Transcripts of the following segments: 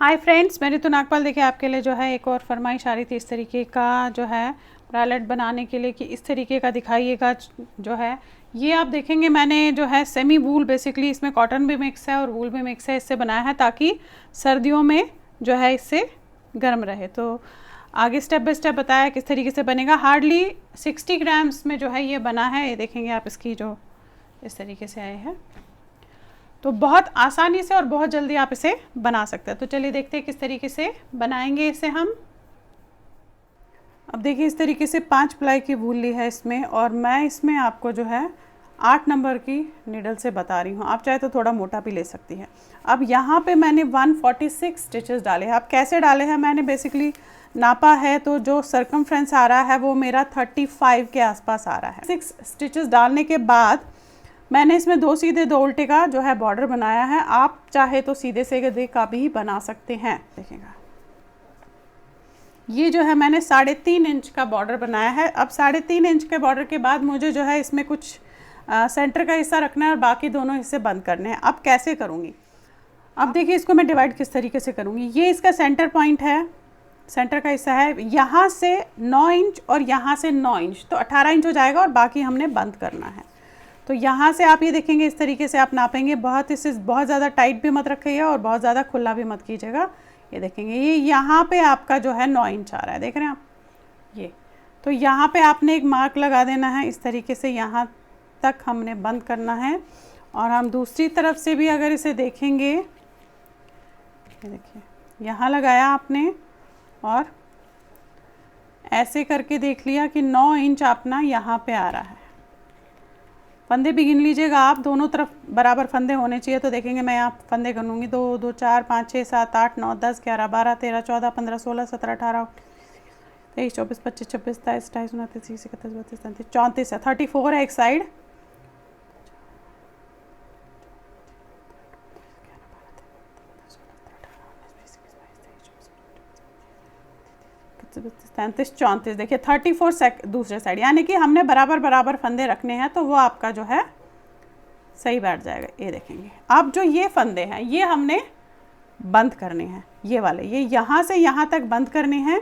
Hi friends, मैं ऋतु नागपाल। देखिए आपके लिए जो है एक और फरमाइश आ रही थी इस तरीके का जो है ब्रालेट बनाने के लिए कि इस तरीके का दिखाइएगा। जो है ये आप देखेंगे मैंने जो है सेमी वूल, बेसिकली इसमें कॉटन भी मिक्स है और वूल भी मिक्स है, इससे बनाया है ताकि सर्दियों में जो है इससे गर्म रहे। तो आगे स्टेप बाय स्टेप बताया किस तरीके से बनेगा। हार्डली 60 ग्राम्स में जो है ये बना है। ये देखेंगे आप, इसकी जो इस तरीके से आए हैं, तो बहुत आसानी से और बहुत जल्दी आप इसे बना सकते हैं। तो चलिए देखते हैं किस तरीके से बनाएंगे इसे हम। अब देखिए इस तरीके से 5 प्लाई की वूल ली है इसमें, और मैं इसमें आपको जो है 8 नंबर की नीडल से बता रही हूँ। आप चाहे तो थोड़ा मोटा भी ले सकती हैं। अब यहाँ पे मैंने 146 स्टिचेस डाले हैं। अब कैसे डाले हैं, मैंने बेसिकली नापा है, तो जो सर्कमफ्रेंस आ रहा है वो मेरा 35 के आसपास आ रहा है। 6 स्टिचेस डालने के बाद मैंने इसमें 2 सीधे 2 उल्टे का जो है बॉर्डर बनाया है। आप चाहे तो सीधे से का भी बना सकते हैं। देखिएगा ये जो है मैंने 3.5 इंच का बॉर्डर बनाया है। अब 3.5 इंच के बॉर्डर के बाद मुझे जो है इसमें कुछ सेंटर का हिस्सा रखना है और बाकी दोनों हिस्से बंद करने हैं। अब कैसे करूँगी, अब देखिए इसको मैं डिवाइड किस तरीके से करूँगी। ये इसका सेंटर पॉइंट है, सेंटर का हिस्सा है। यहाँ से 9 इंच और यहाँ से 9 इंच, तो 18 इंच हो जाएगा और बाकी हमने बंद करना है। तो यहाँ से आप ये देखेंगे इस तरीके से आप नापेंगे। इसे बहुत ज़्यादा टाइट भी मत रखिएगा और बहुत ज़्यादा खुला भी मत कीजिएगा। ये देखेंगे ये यहाँ पे आपका जो है 9 इंच आ रहा है, देख रहे हैं आप ये। तो यहाँ पे आपने एक मार्क लगा देना है इस तरीके से, यहाँ तक हमने बंद करना है। और हम दूसरी तरफ से भी अगर इसे देखेंगे, ये देखिए यहाँ लगाया आपने और ऐसे करके देख लिया कि 9 इंच अपना यहाँ पे आ रहा है। फंदे भी गिन लीजिएगा आप, दोनों तरफ बराबर फंदे होने चाहिए। तो देखेंगे मैं यहाँ फंदे गिनूंगी, 2 2 4 5 6 7 8 9 10 11 12 13 14 15 16 17 18 23 24 25 26 27 28 29 30 31 32 33 34 है, 34 है एक साइड। तैंतीस 34, देखिए 34 दूसरे साइड, यानी कि हमने बराबर बराबर फंदे रखने हैं, तो वो आपका जो है सही बैठ जाएगा। ये देखेंगे अब जो ये फंदे हैं ये हमने बंद करने हैं, ये वाले, ये यहाँ से यहाँ तक बंद करने हैं।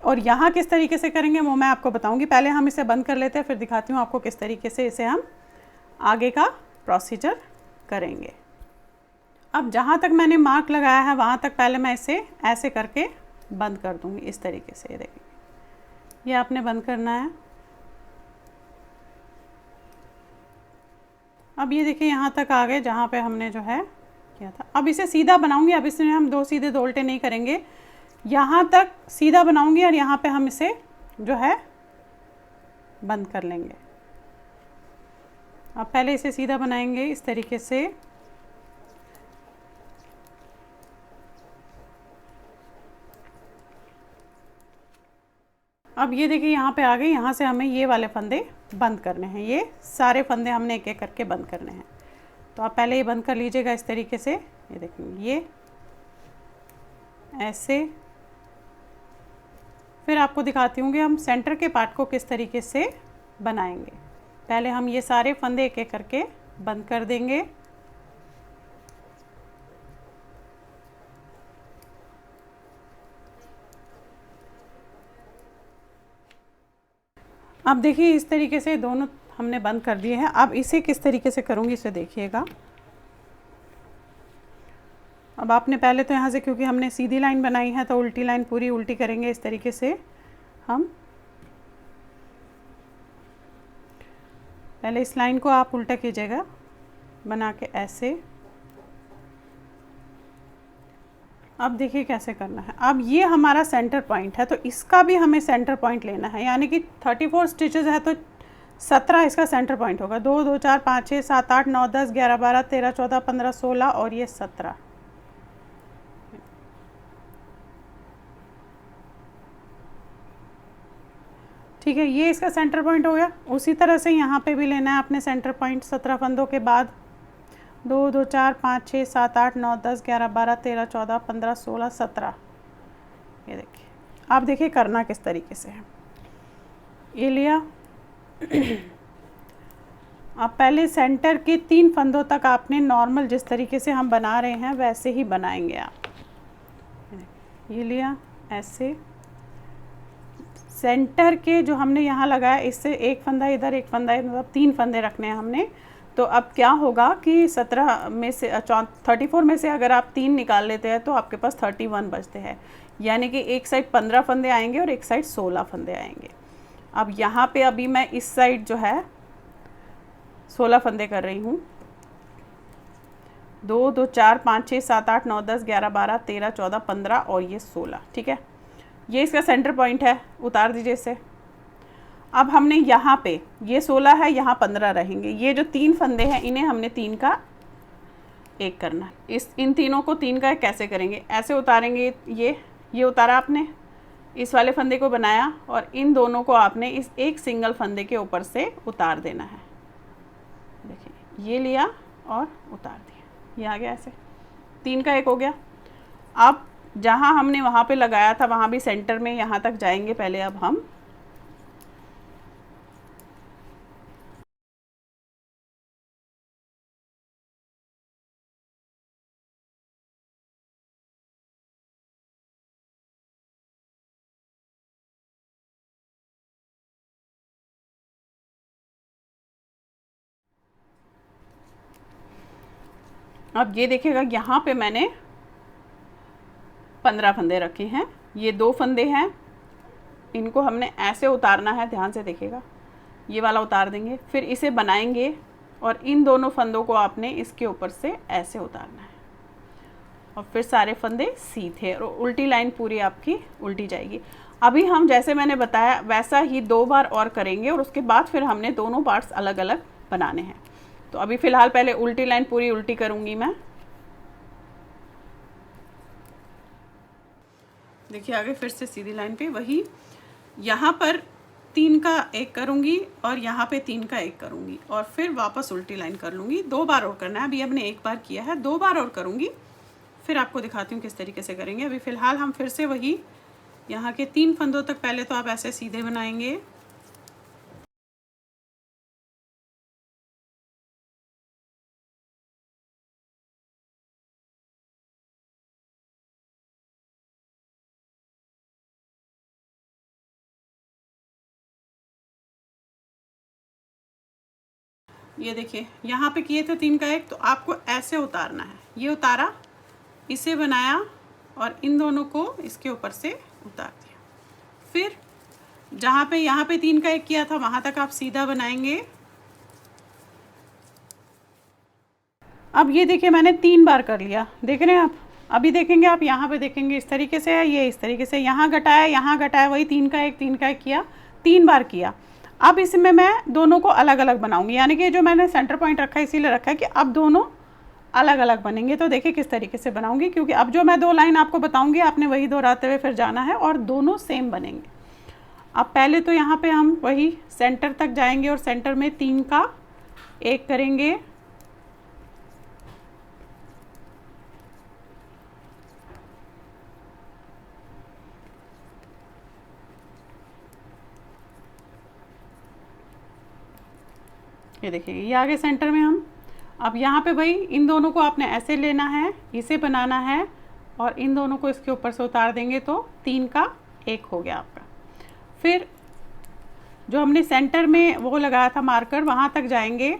और यहाँ किस तरीके से करेंगे वो मैं आपको बताऊंगी। पहले हम इसे बंद कर लेते हैं, फिर दिखाती हूँ आपको किस तरीके से इसे हम आगे का प्रोसीजर करेंगे। अब जहाँ तक मैंने मार्क लगाया है वहाँ तक पहले मैं इसे ऐसे करके बंद कर दूंगी इस तरीके से। ये देखेंगे ये आपने बंद करना है। अब ये देखिए यहाँ तक आ गए जहाँ पे हमने जो है किया था। अब इसे सीधा बनाऊंगी। अब इसमें हम 2 सीधे 2 उल्टे नहीं करेंगे, यहाँ तक सीधा बनाऊंगी और यहाँ पे हम इसे जो है बंद कर लेंगे। अब पहले इसे सीधा बनाएंगे इस तरीके से। अब ये देखिए यहाँ पे आ गए, यहाँ से हमें ये वाले फंदे बंद करने हैं। ये सारे फंदे हमने एक एक करके बंद करने हैं। तो आप पहले ये बंद कर लीजिएगा इस तरीके से। ये देखेंगे ये ऐसे। फिर आपको दिखाती हूँ कि हम सेंटर के पार्ट को किस तरीके से बनाएंगे। पहले हम ये सारे फंदे एक एक करके बंद कर देंगे। अब देखिए इस तरीके से दोनों हमने बंद कर दिए हैं। अब इसे किस तरीके से करूँगी इसे देखिएगा। अब आपने पहले तो यहाँ से, क्योंकि हमने सीधी लाइन बनाई है तो उल्टी लाइन पूरी उल्टी करेंगे इस तरीके से हम। पहले इस लाइन को आप उल्टा कीजिएगा बना के ऐसे। अब देखिए कैसे करना है। अब ये हमारा सेंटर पॉइंट है, तो इसका भी हमें सेंटर पॉइंट लेना है, यानी कि 34 स्टिचेस है तो 17 इसका सेंटर पॉइंट होगा। 2 2 4 5 6 7 8 9 10 11 12 13 14 15 16 और ये 17। ठीक है, ये इसका सेंटर पॉइंट हो गया। उसी तरह से यहाँ पे भी लेना है अपने सेंटर पॉइंट 17 फंदों के बाद। 2 2 4 5 6 7 8 9 10 11 12 13 14 15 16 17। ये देखिए, आप देखिए करना किस तरीके से है। ये लिया। अब पहले सेंटर के 3 फंदों तक आपने नॉर्मल जिस तरीके से हम बना रहे हैं वैसे ही बनाएंगे आप। ये लिया ऐसे, सेंटर के जो हमने यहाँ लगाया इससे एक फंदा इधर एक फंदा इधर, मतलब 3 फंदे रखने हैं हमने। तो अब क्या होगा कि 17 में से 34 में से अगर आप 3 निकाल लेते हैं तो आपके पास 31 बचते हैं, यानी कि एक साइड 15 फंदे आएंगे और एक साइड 16 फंदे आएंगे। अब यहाँ पे अभी मैं इस साइड जो है 16 फंदे कर रही हूँ। 2 2 4 5 6 7 8 9 10 11 12 13 14 15 और ये 16, ठीक है। ये इसका सेंटर पॉइंट है, उतार दीजिए इसे। अब हमने यहाँ पे ये 16 है, यहाँ 15 रहेंगे। ये जो 3 फंदे हैं इन्हें हमने 3 का 1 करना है। इन तीनों को 3 का 1 कैसे करेंगे, ऐसे उतारेंगे। ये उतारा आपने, इस वाले फंदे को बनाया और इन दोनों को आपने इस एक सिंगल फंदे के ऊपर से उतार देना है। देखिए ये लिया और उतार दिया, ये आ गया ऐसे, 3 का 1 हो गया। अब जहाँ हमने वहाँ पे लगाया था वहाँ भी सेंटर में यहाँ तक जाएंगे पहले। अब हम अब ये देखिएगा यहाँ पे मैंने 15 फंदे रखे हैं। ये 2 फंदे हैं, इनको हमने ऐसे उतारना है, ध्यान से देखिएगा। ये वाला उतार देंगे, फिर इसे बनाएंगे और इन दोनों फंदों को आपने इसके ऊपर से ऐसे उतारना है और फिर सारे फंदे सीधे, और उल्टी लाइन पूरी आपकी उल्टी जाएगी। अभी हम जैसे मैंने बताया वैसा ही 2 बार और करेंगे और उसके बाद फिर हमने दोनों पार्ट्स अलग अलग बनाने हैं। तो अभी फ़िलहाल पहले उल्टी लाइन पूरी उल्टी करूँगी मैं। देखिए आगे फिर से सीधी लाइन पे वही, यहाँ पर 3 का 1 करूँगी और यहाँ पे 3 का 1 करूँगी और फिर वापस उल्टी लाइन कर लूँगी। 2 बार और करना है, अभी हमने 1 बार किया है, 2 बार और करूँगी, फिर आपको दिखाती हूँ किस तरीके से करेंगे। अभी फ़िलहाल हम फिर से वही यहाँ के 3 फंदों तक पहले तो आप ऐसे सीधे बनाएंगे, ये देखिए यहाँ पे किए थे 3 का 1, तो आपको ऐसे उतारना है। ये उतारा, इसे बनाया और इन दोनों को इसके ऊपर से उतार दिया। फिर जहाँ पे यहाँ पे 3 का 1 किया था वहाँ तक आप सीधा बनाएंगे। अब ये देखिए मैंने 3 बार कर लिया, देख रहे हैं आप। अभी देखेंगे आप, यहाँ पे देखेंगे इस तरीके से है, ये इस तरीके से, यहाँ घटाया, वही 3 का 1 किया, 3 बार किया। अब इसमें मैं दोनों को अलग अलग बनाऊंगी, यानी कि जो मैंने सेंटर पॉइंट रखा है इसीलिए रखा है कि अब दोनों अलग अलग बनेंगे। तो देखिए किस तरीके से बनाऊंगी, क्योंकि अब जो मैं 2 लाइन आपको बताऊंगी आपने वही दोहराते हुए फिर जाना है और दोनों सेम बनेंगे। अब पहले तो यहाँ पे हम वही सेंटर तक जाएंगे और सेंटर में 3 का 1 करेंगे, ये देखिए ये आगे सेंटर में हम। अब यहाँ पे भाई इन दोनों को आपने ऐसे लेना है, इसे बनाना है और इन दोनों को इसके ऊपर से उतार देंगे तो 3 का 1 हो गया आपका। फिर जो हमने सेंटर में वो लगाया था मार्कर, वहाँ तक जाएंगे,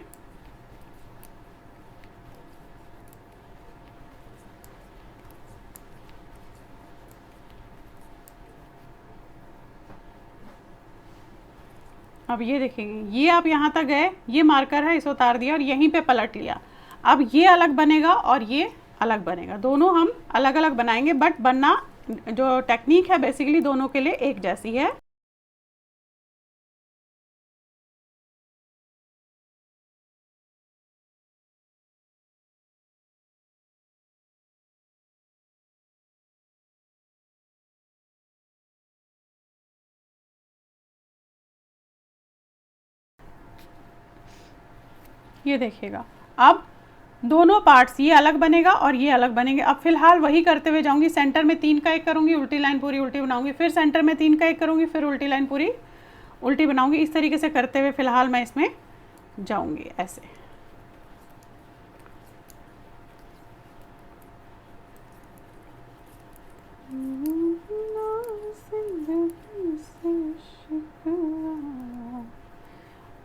अब ये देखेंगे ये आप यहाँ तक गए, ये मार्कर है, इसे उतार दिया और यहीं पे पलट लिया। अब ये अलग बनेगा और ये अलग बनेगा, दोनों हम अलग अलग बनाएंगे, बट बनना जो टेक्निक है बेसिकली दोनों के लिए एक जैसी है। ये देखिएगा अब दोनों पार्ट्स ये अलग बनेगा और ये अलग बनेंगे। अब फिलहाल वही करते हुए जाऊंगी, सेंटर में 3 का 1 करूंगी, उल्टी लाइन पूरी उल्टी बनाऊंगी, फिर सेंटर में 3 का 1 करूंगी, फिर उल्टी लाइन पूरी उल्टी बनाऊंगी। इस तरीके से करते हुए फिलहाल मैं इसमें जाऊंगी ऐसे।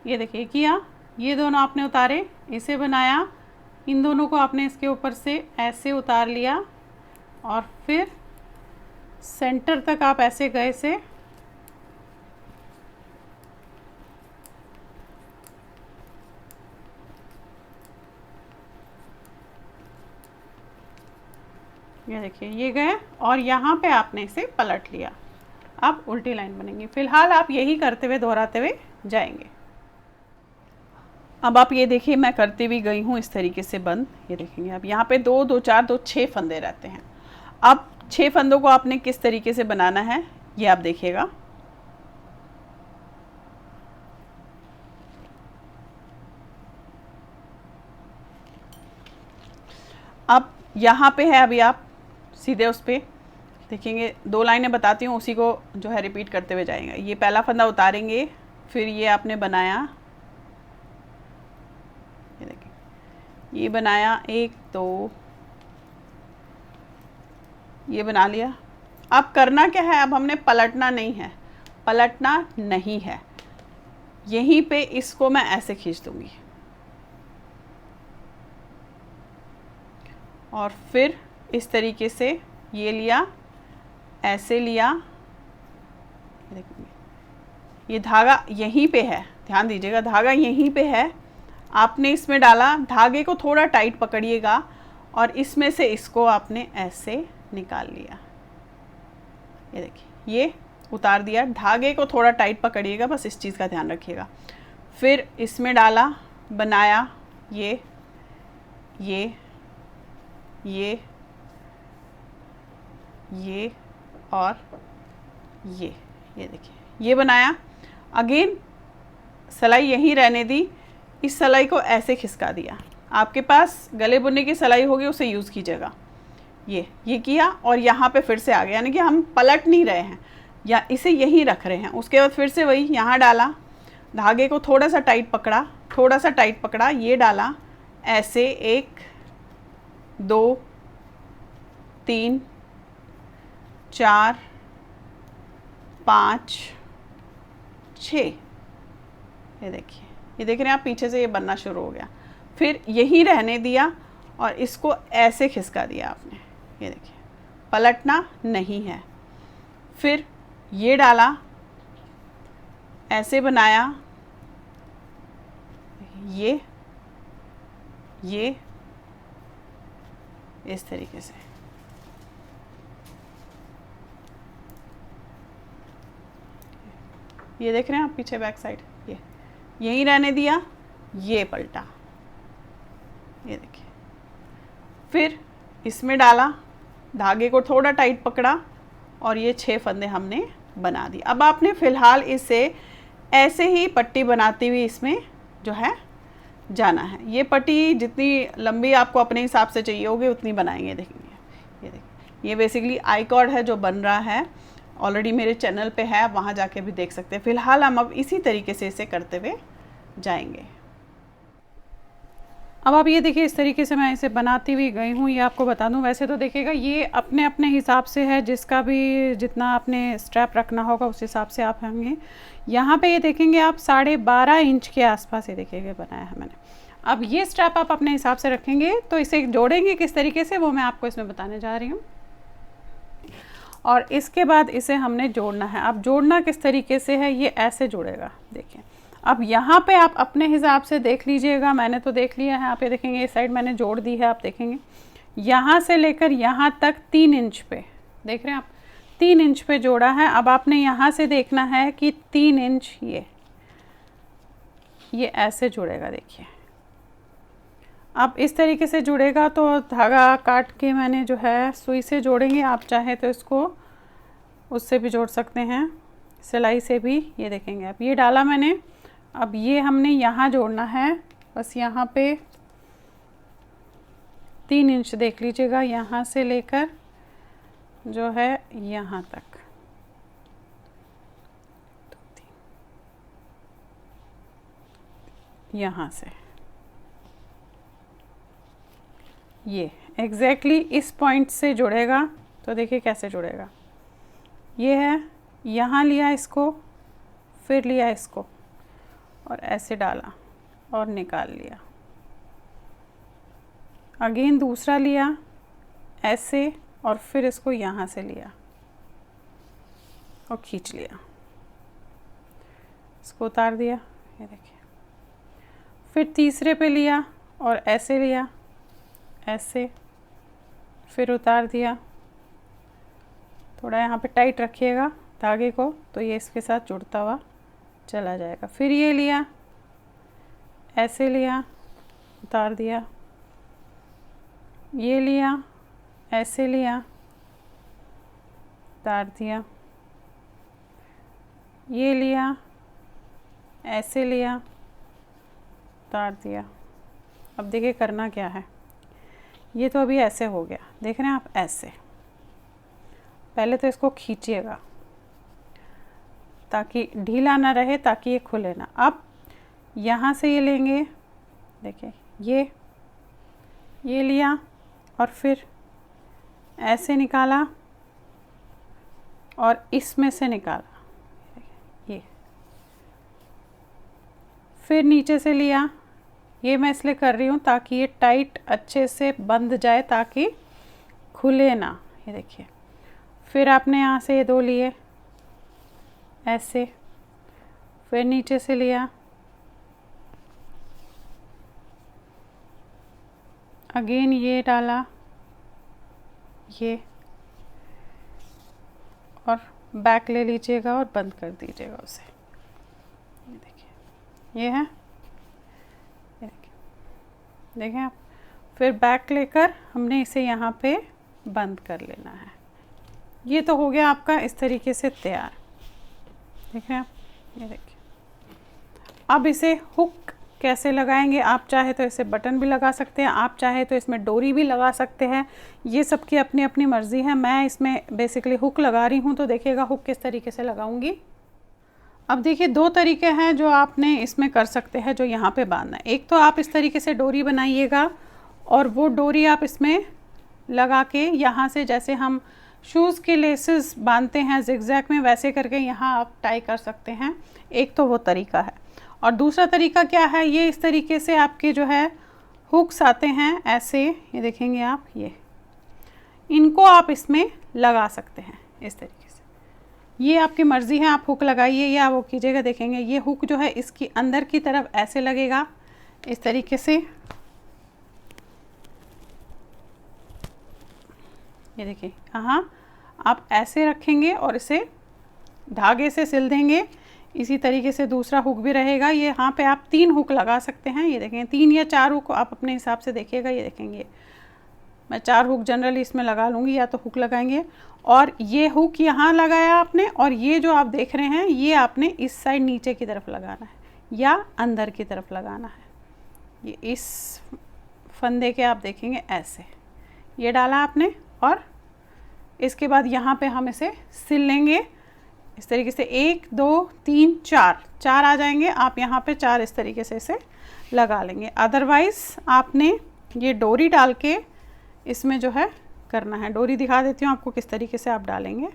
ये देखिए किया, ये दोनों आपने उतारे, इसे बनाया, इन दोनों को आपने इसके ऊपर से ऐसे उतार लिया और फिर सेंटर तक आप ऐसे गए से ये देखिए ये गए और यहाँ पे आपने इसे पलट लिया। अब उल्टी लाइन बनेंगी। फिलहाल आप यही करते हुए दोहराते हुए जाएंगे। अब आप ये देखिए मैं करती हुई गई हूँ इस तरीके से बंद। ये देखेंगे अब यहाँ पे 2 2 4 2 6 फंदे रहते हैं। अब 6 फंदों को आपने किस तरीके से बनाना है ये आप देखिएगा। अब यहाँ पे है, अभी आप सीधे उस पर देखेंगे, 2 लाइनें बताती हूँ, उसी को जो है रिपीट करते हुए जाएंगे। ये पहला फंदा उतारेंगे, फिर ये आपने बनाया, ये देखिए ये बनाया 1 2, ये बना लिया। अब करना क्या है, अब हमने पलटना नहीं है, पलटना नहीं है, यहीं पे इसको मैं ऐसे खींच दूंगी और फिर इस तरीके से ये लिया, ऐसे लिया, ये धागा यहीं पे है, ध्यान दीजिएगा धागा यहीं पे है, आपने इसमें डाला, धागे को थोड़ा टाइट पकड़िएगा और इसमें से इसको आपने ऐसे निकाल लिया। ये देखिए ये उतार दिया, धागे को थोड़ा टाइट पकड़िएगा, बस इस चीज़ का ध्यान रखिएगा। फिर इसमें डाला, बनाया, ये और ये देखिए ये बनाया। अगेन सिलाई यहीं रहने दी, इस सिलाई को ऐसे खिसका दिया। आपके पास गले बुनने की सिलाई होगी उसे यूज़ कीजिएगा। ये किया और यहाँ पे फिर से आ गया, यानी कि हम पलट नहीं रहे हैं या इसे यहीं रख रहे हैं। उसके बाद फिर से वही यहाँ डाला, धागे को थोड़ा सा टाइट पकड़ा, ये डाला, ऐसे 1 2 3 4 5 6, ये देखिए, ये देख रहे हैं आप, पीछे से ये बनना शुरू हो गया। फिर यहीं रहने दिया और इसको ऐसे खिसका दिया आपने, ये देखिए पलटना नहीं है। फिर ये डाला, ऐसे बनाया, ये इस तरीके से, ये देख रहे हैं आप पीछे बैक साइड, ये यहीं रहने दिया, ये पलटा, ये देखिए। फिर इसमें डाला, धागे को थोड़ा टाइट पकड़ा और ये 6 फंदे हमने बना दी। अब आपने फ़िलहाल इसे ऐसे ही पट्टी बनाती हुई इसमें जो है जाना है। ये पट्टी जितनी लंबी आपको अपने हिसाब से चाहिए होगी उतनी बनाएंगे। देखेंगे ये देखिए, ये बेसिकली आई कॉर्ड है जो बन रहा है, ऑलरेडी मेरे चैनल पे है, आप वहाँ जाके भी देख सकते हैं। फ़िलहाल हम अब इसी तरीके से इसे करते हुए जाएंगे। अब आप ये देखिए इस तरीके से मैं इसे बनाती हुई गई हूँ। ये आपको बता दूँ, वैसे तो देखिएगा ये अपने अपने हिसाब से है, जिसका भी जितना आपने स्ट्रैप रखना होगा उस हिसाब से आप होंगे। यहाँ पे ये देखेंगे आप 12.5 इंच के आसपास ये देखिएगा बनाया है मैंने। अब ये स्ट्रैप आप अपने हिसाब से रखेंगे, तो इसे जोड़ेंगे किस तरीके से वो मैं आपको इसमें बताने जा रही हूँ। और इसके बाद इसे हमने जोड़ना है। अब जोड़ना किस तरीके से है, ये ऐसे जुड़ेगा, देखिए। अब यहाँ पे आप अपने हिसाब से देख लीजिएगा, मैंने तो देख लिया है। आप ये देखेंगे इस साइड मैंने जोड़ दी है, आप देखेंगे यहाँ से लेकर यहाँ तक 3 इंच पे, देख रहे हैं आप, 3 इंच पे जोड़ा है। अब आपने यहाँ से देखना है कि 3 इंच ये ऐसे जुड़ेगा, देखिए। अब इस तरीके से जुड़ेगा तो धागा काट के मैंने जो है सुई से जोड़ेंगे। आप चाहे तो इसको उससे भी जोड़ सकते हैं, सिलाई से भी। ये देखेंगे आप, ये डाला मैंने। अब ये हमने यहाँ जोड़ना है, बस यहाँ पे 3 इंच देख लीजिएगा, यहाँ से लेकर जो है यहाँ तक, यहाँ से ये एग्जैक्टली इस पॉइंट से जुड़ेगा। तो देखिए कैसे जुड़ेगा, ये है, यहाँ लिया इसको, फिर लिया इसको, और ऐसे डाला और निकाल लिया। अगेन दूसरा लिया ऐसे और फिर इसको यहाँ से लिया और खींच लिया, इसको उतार दिया, ये देखिए। फिर तीसरे पे लिया और ऐसे लिया, ऐसे, फिर उतार दिया। थोड़ा यहाँ पे टाइट रखिएगा धागे को, तो ये इसके साथ जुड़ता हुआ चला जाएगा। फिर ये लिया, ऐसे लिया, उतार दिया, ये लिया, ऐसे लिया, उतार दिया, ये लिया, ऐसे लिया, उतार दिया। अब देखिए करना क्या है। ये तो अभी ऐसे हो गया, देख रहे हैं आप, ऐसे। पहले तो इसको खींचिएगा ताकि ढीला ना रहे, ताकि ये खुले ना। अब यहाँ से ये लेंगे, देखिए ये लिया और फिर ऐसे निकाला और इसमें से निकाला, ये। फिर नीचे से लिया, ये मैं इसलिए कर रही हूँ ताकि ये टाइट अच्छे से बंध जाए, ताकि खुले ना, ये देखिए। फिर आपने यहाँ से ये दो लिए ऐसे, फिर नीचे से लिया, अगेन ये डाला, ये, और बैक ले लीजिएगा और बंद कर दीजिएगा उसे। ये देखिए, ये है, ये देखिए, देखें आप। फिर बैक लेकर हमने इसे यहाँ पे बंद कर लेना है। ये तो हो गया आपका इस तरीके से तैयार, देखें आप, ये देखिए। अब इसे हुक कैसे लगाएंगे, आप चाहे तो इसे बटन भी लगा सकते हैं, आप चाहे तो इसमें डोरी भी लगा सकते हैं, ये सबकी अपनी अपनी मर्ज़ी है। मैं इसमें बेसिकली हुक लगा रही हूँ, तो देखिएगा हुक किस तरीके से लगाऊंगी। अब देखिए दो तरीके हैं जो आपने इसमें कर सकते हैं, जो यहाँ पे बांधना है। एक तो आप इस तरीके से डोरी बनाइएगा और वो डोरी आप इसमें लगा के यहाँ से, जैसे हम शूज़ के लेसेस बांधते हैं जिगजैग में, वैसे करके यहाँ आप टाई कर सकते हैं। एक तो वो तरीका है। और दूसरा तरीका क्या है, ये इस तरीके से आपके जो है हुक्स आते हैं ऐसे, ये देखेंगे आप, ये इनको आप इसमें लगा सकते हैं इस तरीके से। ये आपकी मर्ज़ी है, आप हुक लगाइए या वो कीजिएगा। देखेंगे ये हुक जो है इसकी अंदर की तरफ ऐसे लगेगा इस तरीके से, ये देखिए। यहाँ आप ऐसे रखेंगे और इसे धागे से सिल देंगे। इसी तरीके से दूसरा हुक भी रहेगा। ये यहाँ पे आप 3 हुक लगा सकते हैं, ये देखें 3 या 4 हुक आप अपने हिसाब से देखिएगा। ये देखेंगे मैं 4 हुक जनरली इसमें लगा लूँगी, या तो हुक लगाएंगे। और ये हुक यहाँ लगाया आपने, और ये जो आप देख रहे हैं ये आपने इस साइड नीचे की तरफ लगाना है या अंदर की तरफ लगाना है। ये इस फंदे के आप देखेंगे ऐसे, ये डाला आपने, और इसके बाद यहाँ पे हम इसे सिल लेंगे इस तरीके से। 1 2 3 4 आ जाएंगे। आप यहाँ पे 4 इस तरीके से इसे लगा लेंगे। अदरवाइज़ आपने ये डोरी डाल के इसमें जो है करना है। डोरी दिखा देती हूँ आपको किस तरीके से आप डालेंगे।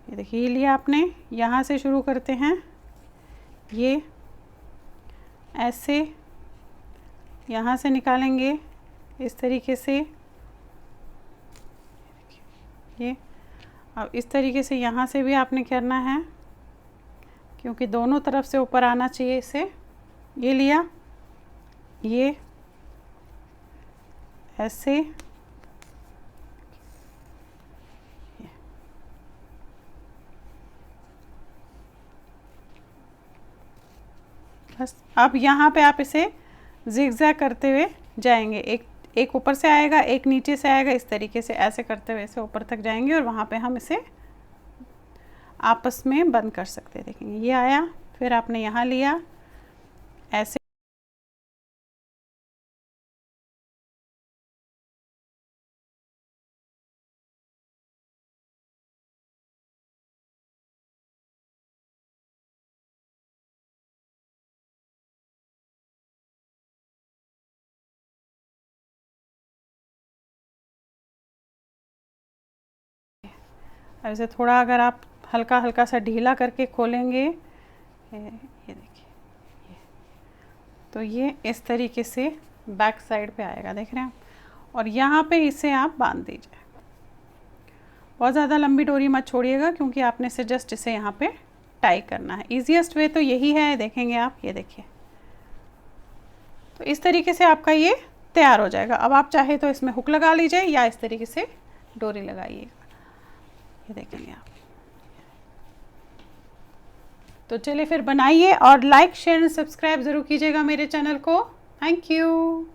ये देखिए, ये लिया आपने, यहाँ से शुरू करते हैं, ये ऐसे यहाँ से निकालेंगे इस तरीके से, ये। अब इस तरीके से यहाँ से भी आपने करना है, क्योंकि दोनों तरफ से ऊपर आना चाहिए इसे। ये लिया, ये ऐसे, बस। अब यहाँ पे आप इसे जिगजैग करते हुए जाएंगे। एक ऊपर से आएगा, एक नीचे से आएगा, इस तरीके से ऐसे करते हुए इसे ऊपर तक जाएंगे, और वहाँ पे हम इसे आपस में बंद कर सकते हैं। देखेंगे ये आया, फिर आपने यहाँ लिया ऐसे, ऐसे थोड़ा अगर आप हल्का हल्का सा ढीला करके खोलेंगे, ये देखिए, तो ये इस तरीके से बैक साइड पे आएगा, देख रहे हैं आप। और यहाँ पे इसे आप बांध दीजिए। बहुत ज़्यादा लंबी डोरी मत छोड़िएगा क्योंकि आपने से जस्ट इसे यहाँ पे टाई करना है। ईजीएस्ट वे तो यही है, देखेंगे आप, ये देखिए। तो इस तरीके से आपका ये तैयार हो जाएगा। अब आप चाहे तो इसमें हुक लगा लीजिए या इस तरीके से डोरी लगाइएगा, ये देखेंगे आप। तो चलिए फिर बनाइए और लाइक शेयर एंड सब्सक्राइब ज़रूर कीजिएगा मेरे चैनल को। Thank you.